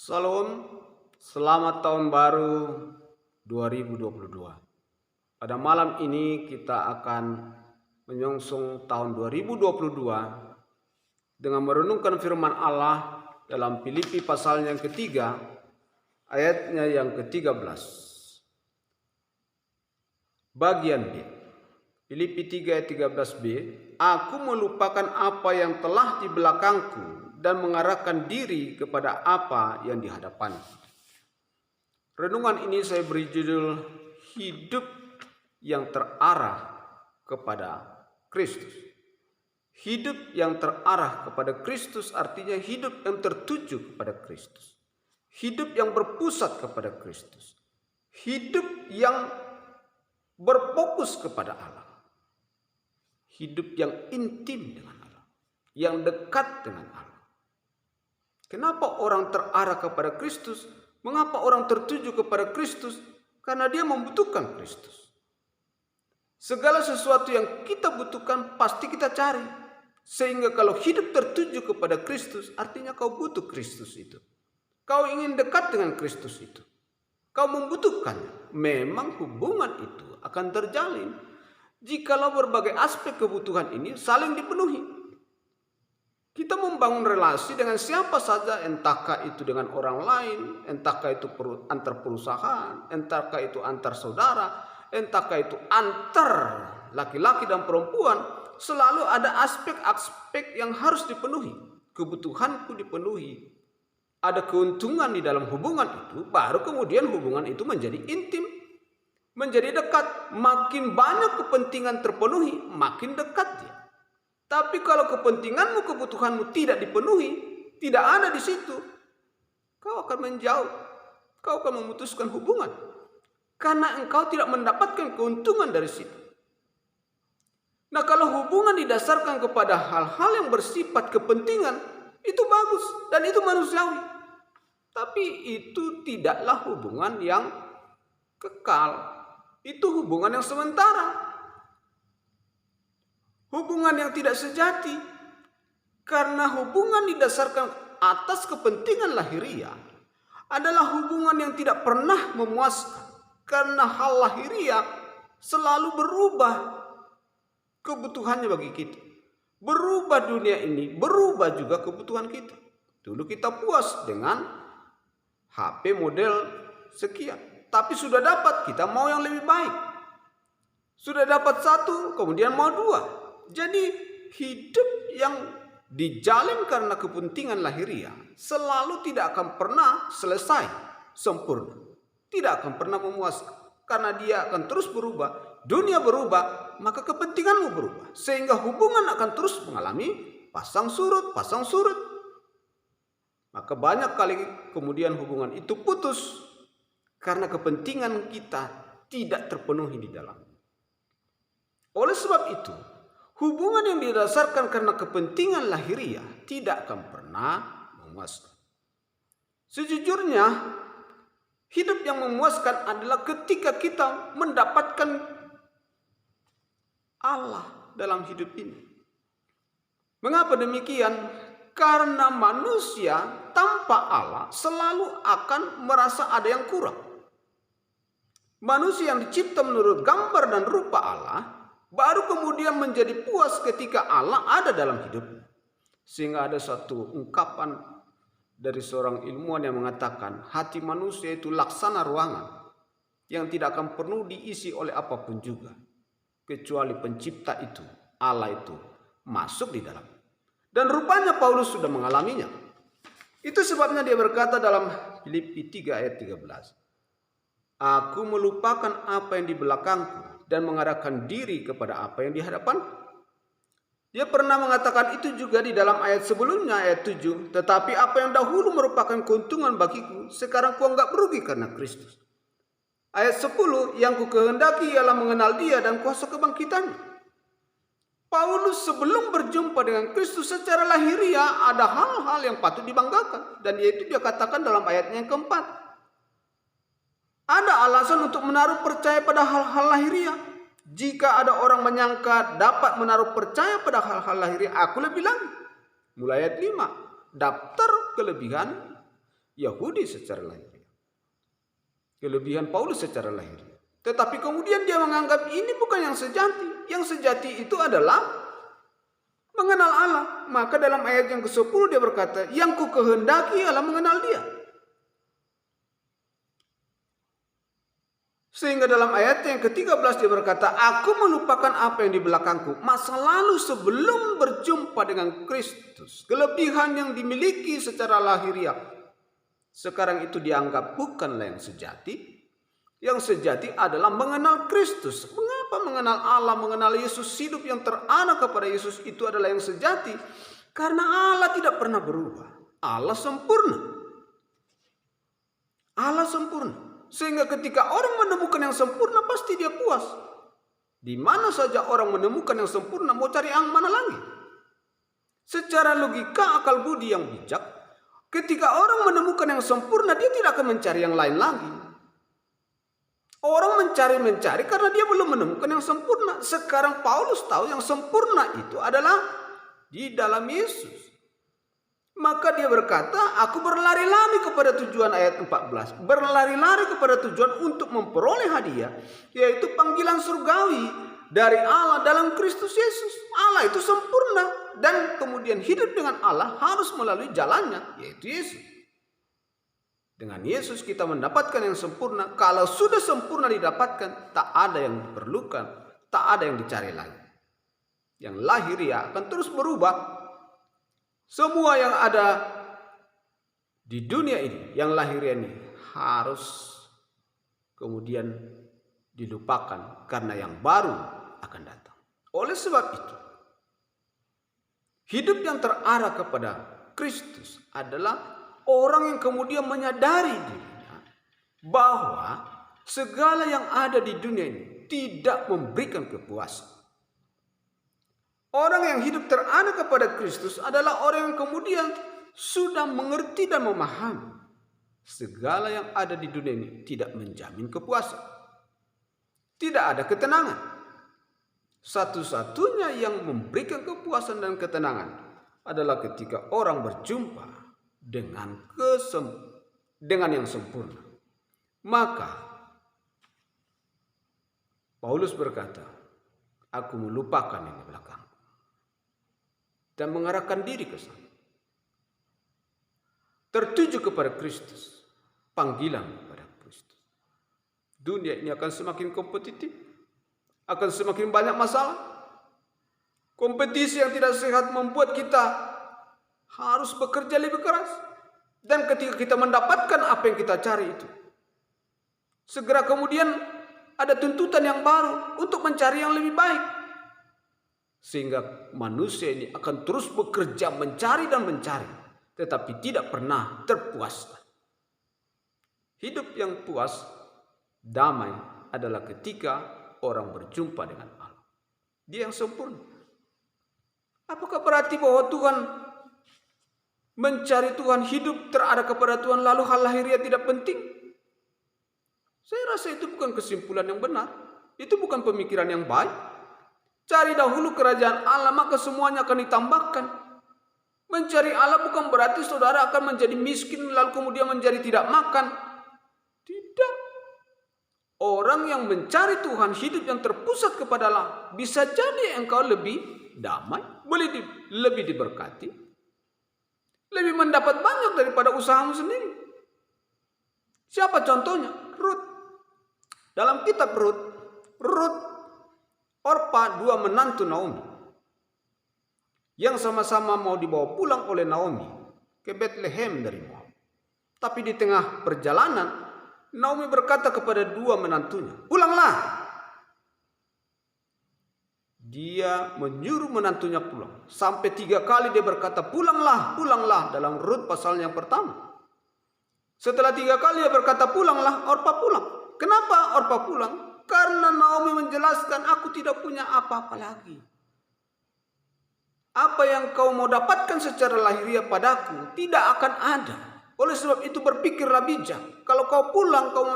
Salam, selamat tahun baru 2022. Pada malam ini kita akan menyongsong tahun 2022 dengan merenungkan firman Allah dalam Filipi pasal yang ketiga, ayatnya yang ke-13. Bagian B. Filipi 3 ayat 13b, aku melupakan apa yang telah di belakangku dan mengarahkan diri kepada apa yang di hadapan. Renungan ini saya beri judul hidup yang terarah kepada Kristus. Hidup yang terarah kepada Kristus artinya hidup yang tertuju kepada Kristus. Hidup yang berpusat kepada Kristus. Hidup yang berfokus kepada Allah. Hidup yang intim dengan Allah, yang dekat dengan Allah. Kenapa orang terarah kepada Kristus? Mengapa orang tertuju kepada Kristus? Karena dia membutuhkan Kristus. Segala sesuatu yang kita butuhkan pasti kita cari. Sehingga kalau hidup tertuju kepada Kristus, artinya kau butuh Kristus itu. Kau ingin dekat dengan Kristus itu. Kau membutuhkannya. Memang hubungan itu akan terjalin jikalau berbagai aspek kebutuhan ini saling dipenuhi. Kita membangun relasi dengan siapa saja, entahkah itu dengan orang lain, entahkah itu antar perusahaan, entahkah itu antar saudara, entahkah itu antar laki-laki dan perempuan, selalu ada aspek-aspek yang harus dipenuhi. Kebutuhanku dipenuhi. Ada keuntungan di dalam hubungan itu, baru kemudian hubungan itu menjadi intim, menjadi dekat. Makin banyak kepentingan terpenuhi, makin dekat dia. Tapi kalau kepentinganmu, kebutuhanmu tidak dipenuhi, tidak ada di situ, kau akan menjauh. Kau akan memutuskan hubungan. Karena engkau tidak mendapatkan keuntungan dari situ. Nah, kalau hubungan didasarkan kepada hal-hal yang bersifat kepentingan, itu bagus dan itu manusiawi. Tapi itu tidaklah hubungan yang kekal. Itu hubungan yang sementara. Hubungan yang tidak sejati. Karena hubungan didasarkan atas kepentingan lahiriah adalah hubungan yang tidak pernah memuaskan. Karena hal lahiriah selalu berubah kebutuhannya bagi kita. Berubah dunia ini, berubah juga kebutuhan kita. Dulu kita puas dengan HP model sekian. Tapi sudah dapat, kita mau yang lebih baik. Sudah dapat satu, kemudian mau dua. Jadi hidup yang dijalin karena kepentingan lahiriah selalu tidak akan pernah selesai sempurna. Tidak akan pernah memuaskan. Karena dia akan terus berubah. Dunia berubah, maka kepentinganmu berubah. Sehingga hubungan akan terus mengalami pasang surut, pasang surut. Maka banyak kali kemudian hubungan itu putus. Karena kepentingan kita tidak terpenuhi di dalam. Oleh sebab itu, hubungan yang didasarkan karena kepentingan lahiriah tidak akan pernah memuaskan. Sejujurnya, hidup yang memuaskan adalah ketika kita mendapatkan Allah dalam hidup ini. Mengapa demikian? Karena manusia tanpa Allah selalu akan merasa ada yang kurang. Manusia yang dicipta menurut gambar dan rupa Allah baru kemudian menjadi puas ketika Allah ada dalam hidup. Sehingga ada satu ungkapan dari seorang ilmuwan yang mengatakan hati manusia itu laksana ruangan yang tidak akan perlu diisi oleh apapun juga. Kecuali pencipta itu, Allah itu, masuk di dalam. Dan rupanya Paulus sudah mengalaminya. Itu sebabnya dia berkata dalam Filipi 3 ayat 13. Aku melupakan apa yang di belakangku dan mengarahkan diri kepada apa yang di hadapan. Dia pernah mengatakan itu juga di dalam ayat sebelumnya, ayat 7. Tetapi apa yang dahulu merupakan keuntungan bagiku, sekarang kuanggap merugi karena Kristus. Ayat 10, yang ku kehendaki ialah mengenal dia dan kuasa kebangkitannya. Paulus sebelum berjumpa dengan Kristus secara lahiriah ada hal-hal yang patut dibanggakan. Dan yaitu dia katakan dalam ayatnya yang keempat. Ada alasan untuk menaruh percaya pada hal-hal lahiriah. Jika ada orang menyangka dapat menaruh percaya pada hal-hal lahiriah, aku lebih bilang. Mulai ayat 5. Daftar kelebihan Yahudi secara lahiriah. Kelebihan Paulus secara lahiriah. Tetapi kemudian dia menganggap ini bukan yang sejati. Yang sejati itu adalah mengenal Allah. Maka dalam ayat yang ke-10 dia berkata, yang ku kehendaki ialah mengenal dia. Sehingga dalam ayat yang ke-13 dia berkata, aku melupakan apa yang di belakangku. Masa lalu sebelum berjumpa dengan Kristus. Kelebihan yang dimiliki secara lahiriah. Sekarang itu dianggap bukanlah yang sejati. Yang sejati adalah mengenal Kristus. Mengapa mengenal Allah, mengenal Yesus, hidup yang terarah kepada Yesus itu adalah yang sejati? Karena Allah tidak pernah berubah. Allah sempurna. Allah sempurna. Sehingga ketika orang menemukan yang sempurna pasti dia puas. Di mana saja orang menemukan yang sempurna mau cari yang mana lagi? Secara logika akal budi yang bijak, ketika orang menemukan yang sempurna dia tidak akan mencari yang lain lagi. Orang mencari karena dia belum menemukan yang sempurna. Sekarang Paulus tahu yang sempurna itu adalah di dalam Yesus. Maka dia berkata, aku berlari-lari kepada tujuan ayat 14. Berlari-lari kepada tujuan untuk memperoleh hadiah, yaitu panggilan surgawi dari Allah dalam Kristus Yesus. Allah itu sempurna. Dan kemudian hidup dengan Allah harus melalui jalannya, yaitu Yesus. Dengan Yesus kita mendapatkan yang sempurna. Kalau sudah sempurna didapatkan, tak ada yang diperlukan, tak ada yang dicari lagi. Yang lahiriah akan terus berubah. Semua yang ada di dunia ini, yang lahiriah ini, harus kemudian dilupakan karena yang baru akan datang. Oleh sebab itu, hidup yang terarah kepada Kristus adalah orang yang kemudian menyadari dirinya bahwa segala yang ada di dunia ini tidak memberikan kepuasan. Orang yang hidup terarah kepada Kristus adalah orang yang kemudian sudah mengerti dan memahami segala yang ada di dunia ini tidak menjamin kepuasan. Tidak ada ketenangan. Satu-satunya yang memberikan kepuasan dan ketenangan adalah ketika orang berjumpa dengan yang sempurna. Maka Paulus berkata, aku melupakan yang di belakang dan mengarahkan diri ke sana. Tertuju kepada Kristus, panggilan kepada Kristus. Dunia ini akan semakin kompetitif, akan semakin banyak masalah. Kompetisi yang tidak sehat membuat kita harus bekerja lebih keras. Dan ketika kita mendapatkan apa yang kita cari itu, segera kemudian ada tuntutan yang baru untuk mencari yang lebih baik. Sehingga manusia ini akan terus bekerja mencari dan mencari, tetapi tidak pernah terpuaskan. Hidup yang puas, damai adalah ketika orang berjumpa dengan Allah. Dia yang sempurna. Apakah berarti bahwa Tuhan mencari Tuhan, hidup terarah kepada Tuhan, lalu hal lahiriah tidak penting? Saya rasa itu bukan kesimpulan yang benar. Itu bukan pemikiran yang baik. Cari dahulu kerajaan Allah, maka semuanya akan ditambahkan. Mencari Allah bukan berarti saudara akan menjadi miskin lalu kemudian menjadi tidak makan. Tidak. Orang yang mencari Tuhan, hidup yang terpusat kepada Allah, bisa jadi engkau lebih damai, lebih diberkati, lebih mendapat banyak daripada usahamu sendiri. Siapa contohnya? Rut. Dalam kitab Rut, Orpa, dua menantu Naomi, yang sama-sama mau dibawa pulang oleh Naomi ke Bethlehem dari Moab. Tapi di tengah perjalanan, Naomi berkata kepada dua menantunya, pulanglah. Dia menyuruh menantunya pulang. Sampai 3 kali dia berkata, pulanglah, pulanglah, dalam Rut pasal yang pertama. Setelah 3 kali dia berkata, pulanglah, Orpa pulang. Kenapa Orpa pulang? Karena Naomi menjelaskan, aku tidak punya apa-apa lagi. Apa yang kau mau dapatkan secara lahiriah padaku tidak akan ada. Oleh sebab itu berpikirlah bijak. Kalau kau pulang, kau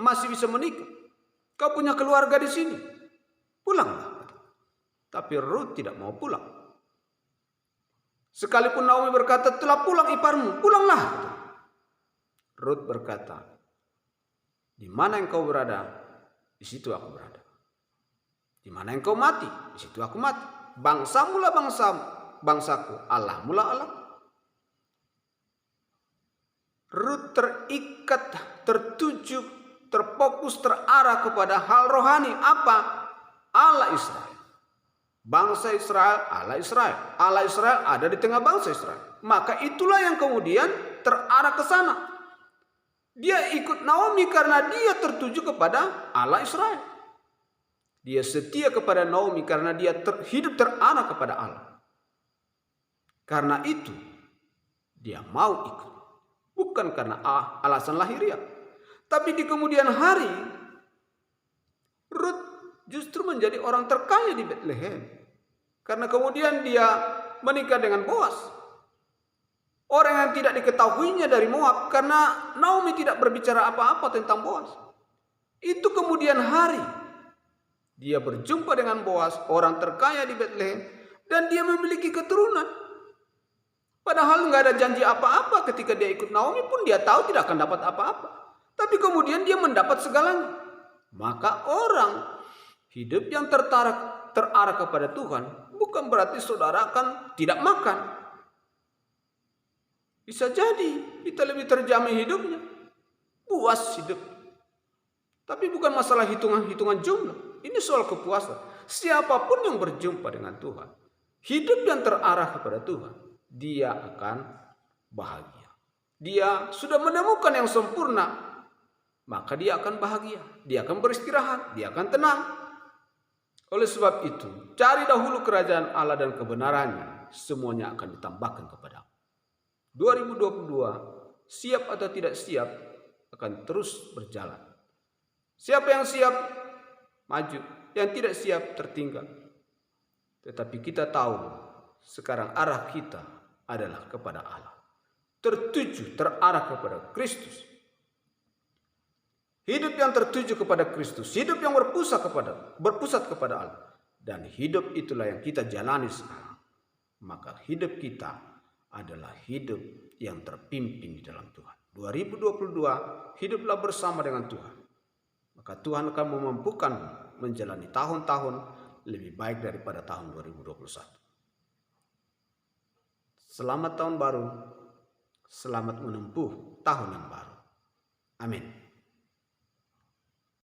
masih bisa menikah. Kau punya keluarga di sini. Pulanglah. Tapi Rut tidak mau pulang. Sekalipun Naomi berkata, telah pulang iparmu, pulanglah. Rut berkata, di mana engkau berada, di situ aku berada. Di mana engkau mati, di situ aku mati. Bangsamu lah bangsaku, Allahmu lah Allah. Rut terikat, tertuju, terfokus, terarah kepada hal rohani. Apa? Allah Israel. Bangsa Israel, Allah Israel. Allah Israel ada di tengah bangsa Israel. Maka itulah yang kemudian terarah ke sana. Dia ikut Naomi karena dia tertuju kepada Allah Israel. Dia setia kepada Naomi karena dia hidup terarah kepada Allah. Karena itu dia mau ikut. Bukan karena alasan lahiriah. Tapi di kemudian hari Rut justru menjadi orang terkaya di Bethlehem. Karena kemudian dia menikah dengan Boas. Orang yang tidak diketahuinya dari Moab, karena Naomi tidak berbicara apa-apa tentang Boas. Itu kemudian hari dia berjumpa dengan Boas, orang terkaya di Bethlehem, dan dia memiliki keturunan. Padahal nggak ada janji apa-apa ketika dia ikut Naomi pun dia tahu tidak akan dapat apa-apa. Tapi kemudian dia mendapat segalanya. Maka orang hidup yang terarah kepada Tuhan bukan berarti saudara akan tidak makan. Bisa jadi kita lebih terjamin hidupnya, puas hidup. Tapi bukan masalah hitungan jumlah. Ini soal kepuasan. Siapapun yang berjumpa dengan Tuhan, hidup yang terarah kepada Tuhan, dia akan bahagia. Dia sudah menemukan yang sempurna, maka dia akan bahagia. Dia akan beristirahat, dia akan tenang. Oleh sebab itu, cari dahulu kerajaan Allah dan kebenarannya, semuanya akan ditambahkan kepadamu. 2022, siap atau tidak siap, akan terus berjalan. Siapa yang siap, maju. Yang tidak siap, tertinggal. Tetapi kita tahu, sekarang arah kita adalah kepada Allah. Tertuju, terarah kepada Kristus. Hidup yang tertuju kepada Kristus. Hidup yang berpusat kepada Allah. Dan hidup itulah yang kita jalani sekarang. Maka hidup kita adalah hidup yang terpimpin di dalam Tuhan. 2022, hiduplah bersama dengan Tuhan. Maka Tuhan akan memampukan menjalani tahun-tahun lebih baik daripada tahun 2021. Selamat tahun baru, selamat menempuh tahun yang baru. Amin.